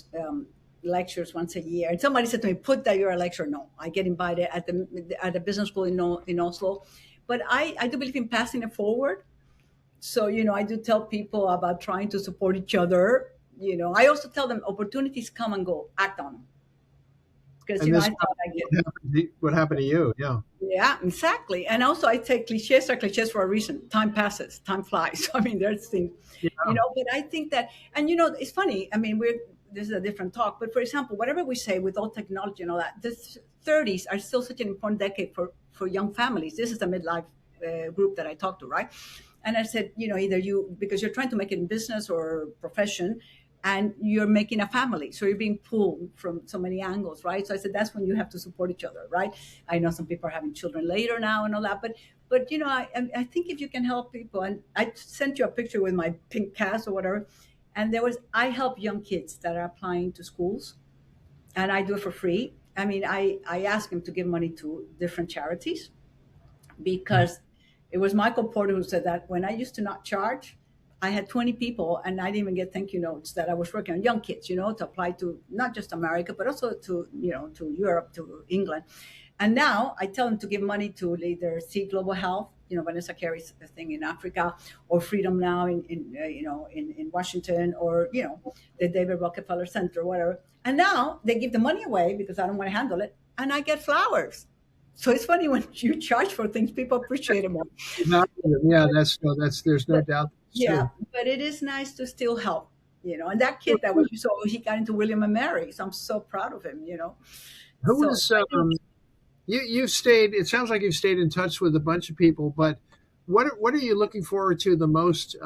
lectures once a year. And somebody said to me, "Put that you're a lecturer." No, I get invited at the business school in Oslo, but I do believe in passing it forward. So I do tell people about trying to support each other. I also tell them opportunities come and go. Act on them because and I this thought I get. what happened to you? Yeah. Yeah, exactly. And also, I say cliches are cliches for a reason. Time passes, time flies. I mean, there's things, Yeah. but I think that, and it's funny. I mean, this is a different talk, but for example, whatever we say with all technology and all that, the 30s are still such an important decade for young families. This is the midlife group that I talk to, right? And I said, either because you're trying to make it in business or profession, and you're making a family. So you're being pulled from so many angles, right? So I said, that's when you have to support each other, right? I know some people are having children later now and all that, but I think if you can help people, and I sent you a picture with my pink cast or whatever, and I help young kids that are applying to schools, and I do it for free. I mean, I ask them to give money to different charities because it was Michael Porter who said that when I used to not charge, I had 20 people and I didn't even get thank you notes that I was working on young kids, to apply to not just America, but also to Europe, to England. And now I tell them to give money to either See Global Health, Vanessa Carey's thing in Africa, or Freedom Now in Washington, or, the David Rockefeller Center, whatever. And now they give the money away because I don't want to handle it. And I get flowers. So it's funny when you charge for things, people appreciate it more. Yeah, that's there's no But doubt that's yeah, true. but it is nice to still help, And that kid that was you saw, he got into William and Mary. So I'm so proud of him. Who So is I do. you've stayed? It sounds like you've stayed in touch with a bunch of people, but what are you looking forward to the most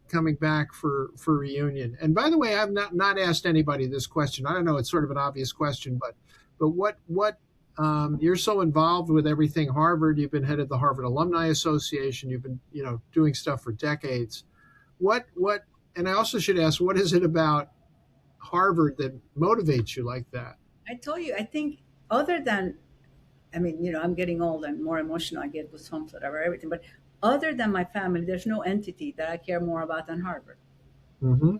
coming back for reunion? And by the way, I've not asked anybody this question. I don't know; it's sort of an obvious question, but what you're so involved with everything Harvard. You've been head of the Harvard Alumni Association. You've been doing stuff for decades. What? And I also should ask, what is it about Harvard that motivates you like that? I told you, I think other than, I'm getting old and more emotional. I get goosebumps, whatever, everything. But other than my family, there's no entity that I care more about than Harvard. Hmm.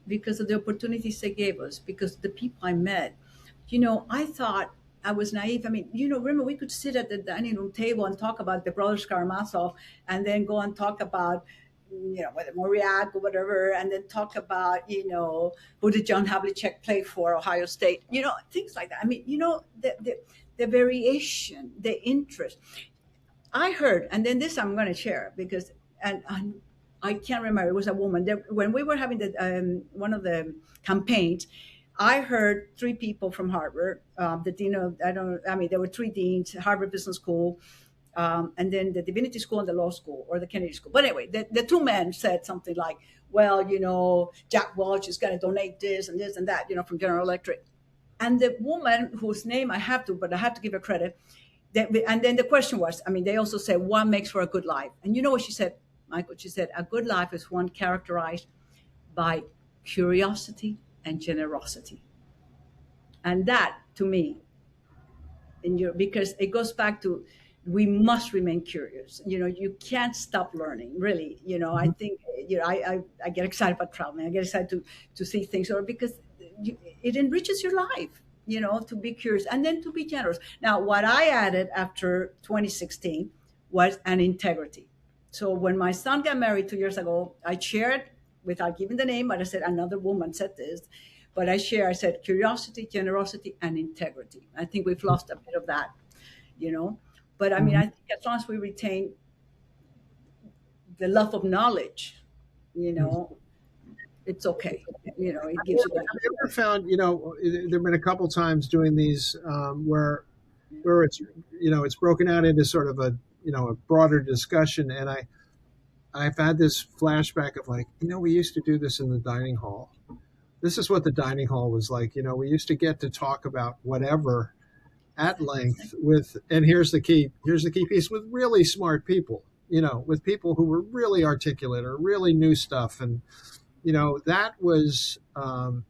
Because of the opportunities they gave us, because the people I met. I thought I was naive. I mean, remember we could sit at the dining room table and talk about the brothers Karamazov, and then go and talk about, whether Moriak or whatever, and then talk about, who did John Havlicek play for Ohio State, things like that. I mean, the variation, the interest. I heard, and then this I'm going to share because, and I can't remember. It was a woman. When we were having one of the campaigns, I heard three people from Harvard. The dean of, there were three deans: Harvard Business School, and then the Divinity School and the Law School, or the Kennedy School. But anyway, the two men said something like, "Well, Jack Welch is going to donate this and this and that, from General Electric." And the woman whose name I have to give her credit. And then the question was, they also said, what makes for a good life? And you know what she said, Michael? She said, a good life is one characterized by curiosity and generosity. And that, to me, because it goes back to, we must remain curious. You can't stop learning, really. I think, I get excited about traveling. I get excited to see things, or because it enriches your life. To be curious and then to be generous. Now, what I added after 2016 was an integrity. So when my son got married 2 years ago, I shared, without giving the name, but I said another woman said this, but I said curiosity, generosity, and integrity. I think we've lost a bit of that, But I Hmm. think as long as we retain the love of knowledge, you know, it's okay. You know, it Have gives you that. you ever found, there've been a couple times doing these where it's, it's broken out into sort of a broader discussion, and I've had this flashback of like, we used to do this in the dining hall. This is what the dining hall was like. We used to get to talk about whatever at length and here's the key piece, with really smart people, with people who were really articulate or really knew stuff. And, that was,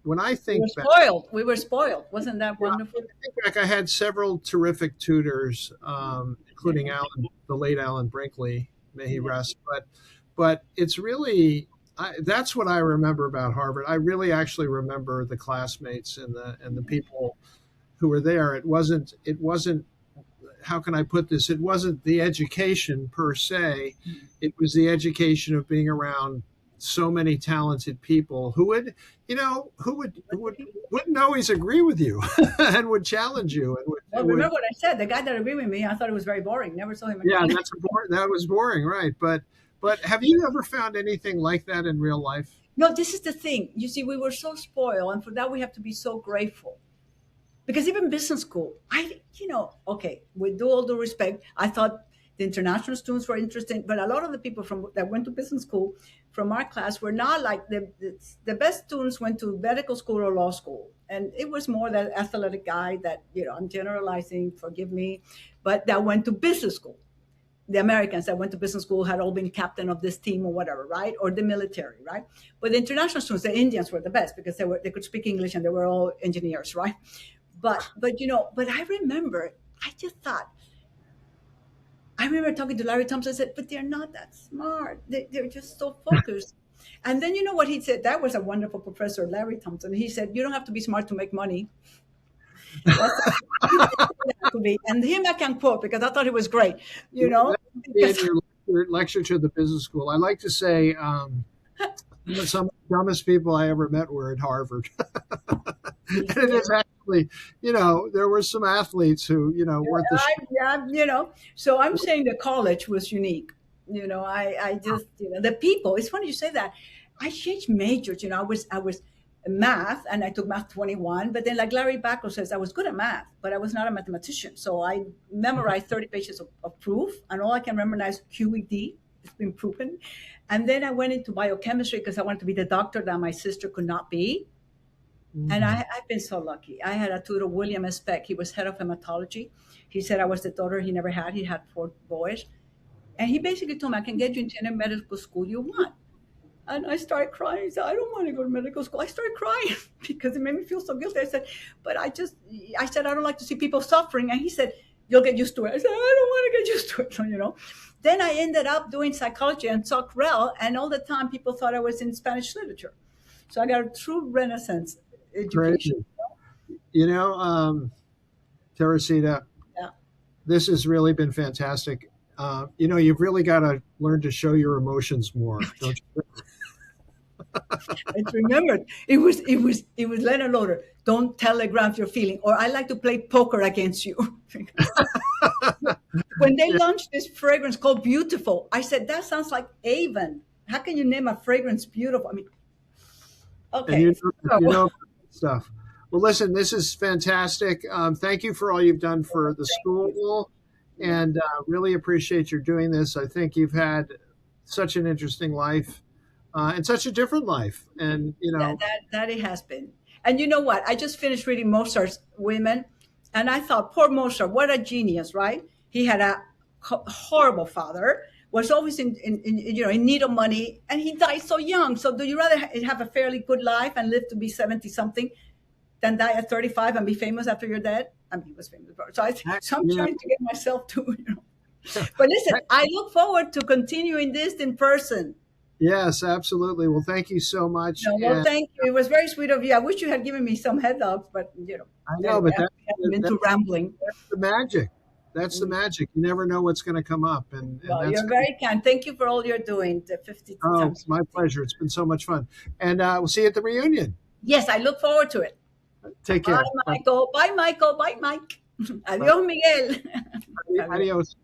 when I think back, We were spoiled. Wasn't that wonderful? I think back, I had several terrific tutors, including the late Alan Brinkley, may he rest. But it's really, that's what I remember about Harvard. I really actually remember the classmates and the people who were there. It wasn't. How can I put this? It wasn't the education per se. It was the education of being around so many talented people who would, wouldn't always agree with you and would challenge you. And remember what I said? The guy that agreed with me, I thought it was very boring. Never saw him again. Yeah, that was boring, right? But have you ever found anything like that in real life? No, this is the thing. You see, we were so spoiled, and for that we have to be so grateful. Because even business school, okay, with all due respect, I thought the international students were interesting, but a lot of the people that went to business school from our class were not like the best students went to medical school or law school. And it was more that athletic guy that, I'm generalizing, forgive me, but that went to business school. The Americans that went to business school had all been captain of this team or whatever, right? Or the military, right? But the international students, the Indians were the best because they could speak English and they were all engineers, right? But I remember, I remember talking to Larry Thompson. I said, but they're not that smart. They're just so focused. And then you know what he said? That was a wonderful professor, Larry Thompson. He said, you don't have to be smart to make money. And him I can quote because I thought he was great. In your lecture to the business school, I like to say some of the dumbest people I ever met were at Harvard. And it is actually, there were some athletes who, weren't the. So I'm saying the college was unique. I just, the people. It's funny you say that. I changed majors. I was math, and I took math 21. But then, like Larry Bacco says, I was good at math, but I was not a mathematician. So I memorized 30 pages of proof, and all I can memorize QED. It's been proven. And then I went into biochemistry because I wanted to be the doctor that my sister could not be. Mm-hmm. And I've been so lucky. I had a tutor, William S. Peck. He was head of hematology. He said I was the daughter he never had. He had 4 boys. And he basically told me, I can get you into any medical school you want. And I started crying. He said, I don't want to go to medical school. I started crying because it made me feel so guilty. I said, I don't like to see people suffering. And he said, you'll get used to it. I said, I don't want to get used to it. So, Then I ended up doing psychology and taught REL. And all the time people thought I was in Spanish literature. So I got a true Renaissance education. Teresita, this has really been fantastic. You've really got to learn to show your emotions more, don't you? I remembered it was Leonard Loader. Don't telegraph your feeling, or I like to play poker against you. When they launched this fragrance called Beautiful, I said that sounds like Avon. How can you name a fragrance beautiful? I mean, okay, stuff. Well, listen, this is fantastic. Thank you for all you've done for the school, and really appreciate your doing this. I think you've had such an interesting life. And such a different life. And, that it has been. And you know what? I just finished reading Mozart's Women. And I thought, poor Mozart, what a genius, right? He had a horrible father, was always in need of money. And he died so young. So do you rather have a fairly good life and live to be 70 something than die at 35 and be famous after you're dead? I mean, he was famous. So I'm trying to get myself to, But listen, I look forward to continuing this in person. Yes, absolutely. Well, thank you so much. Thank you. It was very sweet of you. I wish you had given me some head ups, but I know, but that's into rambling. That's the magic. That's the magic. You never know what's going to come up, and you're very kind. Thank you for all you're doing. The 52 times. It's my pleasure. It's been so much fun, and we'll see you at the reunion. Yes, I look forward to it. Take care. Bye, Michael. Bye, Michael. Bye, Mike. Adios, Miguel. Adios.